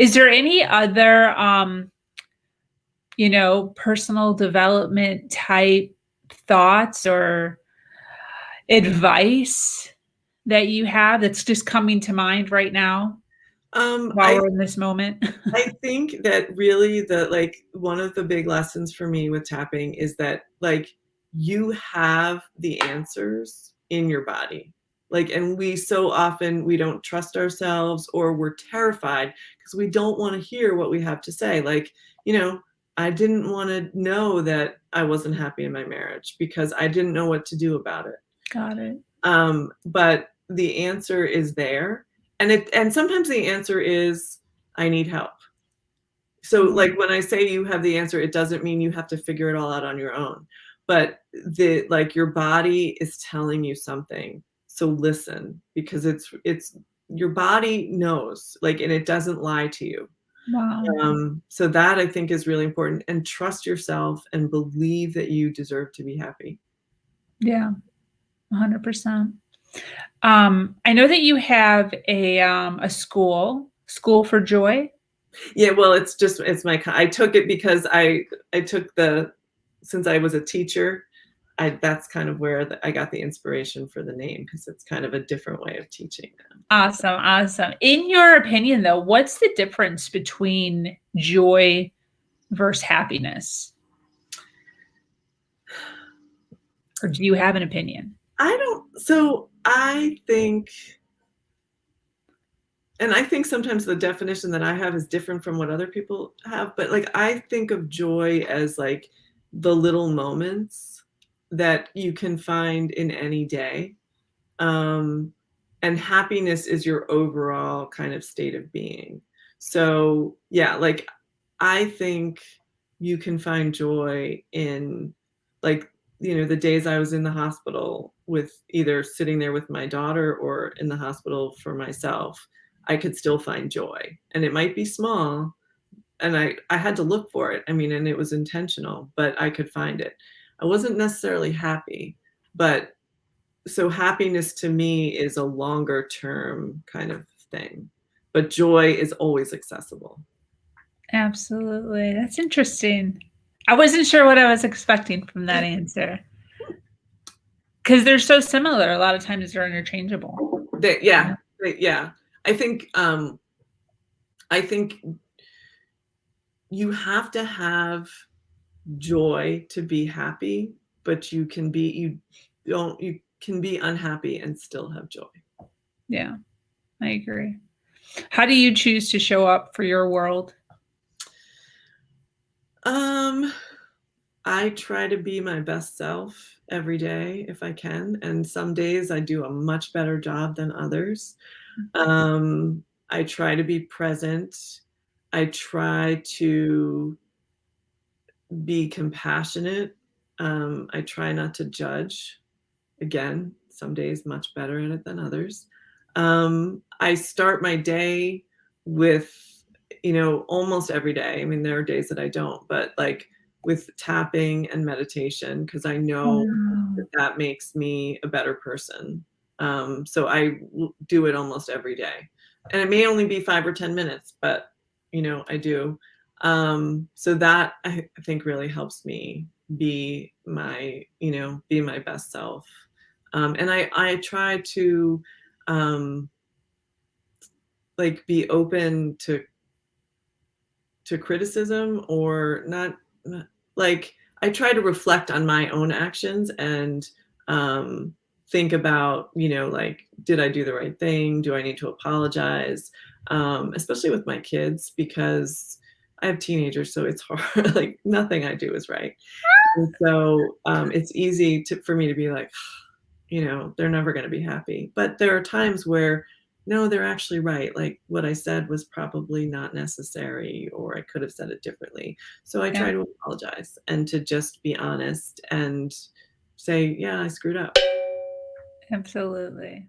Is there any other, personal development type thoughts or advice that you have that's just coming to mind right now while I we're in this moment? I think that really one of the big lessons for me with tapping is that you have the answers in your body. And we so often we don't trust ourselves or we're terrified because we don't want to hear what we have to say. You know, I didn't want to know that I wasn't happy in my marriage because I didn't know what to do about it. Got it. But the answer is there. And sometimes the answer is I need help. So when I say you have the answer, it doesn't mean you have to figure it all out on your own. But your body is telling you something. So listen, because it's your body knows, and it doesn't lie to you. Wow. So that I think is really important, and trust yourself and believe that you deserve to be happy. Yeah, 100%. I know that you have a school for joy. Yeah, well, I took it because I took since I was a teacher, that's kind of where I got the inspiration for the name because it's kind of a different way of teaching them. Awesome, awesome. In your opinion, though, what's the difference between joy versus happiness? Or do you have an opinion? I think, and I think sometimes the definition that I have is different from what other people have, but I think of joy as the little moments that you can find in any day. And happiness is your overall kind of state of being. So yeah, I think you can find joy in the days I was in the hospital with either sitting there with my daughter or in the hospital for myself. I could still find joy, and it might be small, and I had to look for it. I mean, and it was intentional, but I could find it. I wasn't necessarily happy, but so happiness to me is a longer term kind of thing, but joy is always accessible. Absolutely. That's interesting. I wasn't sure what I was expecting from that answer. Because they're so similar. A lot of times they're interchangeable. Yeah. Yeah. I think I think you have to have joy to be happy, but you can be unhappy and still have joy. Yeah, I agree. How do you choose to show up for your world? I try to be my best self every day if I can, and some days I do a much better job than others. I try to be present. I try to be compassionate. I try not to judge. Again, some days much better at it than others. I start my day with, almost every day. I mean, there are days that I don't, but with tapping and meditation, because I know Wow. that makes me a better person. So I do it almost every day. And it may only be 5 or 10 minutes, but I do. So that I think really helps me be my best self. And I try to be open to criticism or not I try to reflect on my own actions and think about, did I do the right thing? Do I need to apologize? Especially with my kids, because I have teenagers, so it's hard. Nothing I do is right. And so it's easy for me to be like, they're never going to be happy. But there are times where, no, they're actually right. What I said was probably not necessary, or I could have said it differently. So I Yeah, try to apologize and to just be honest and say, yeah, I screwed up. absolutely.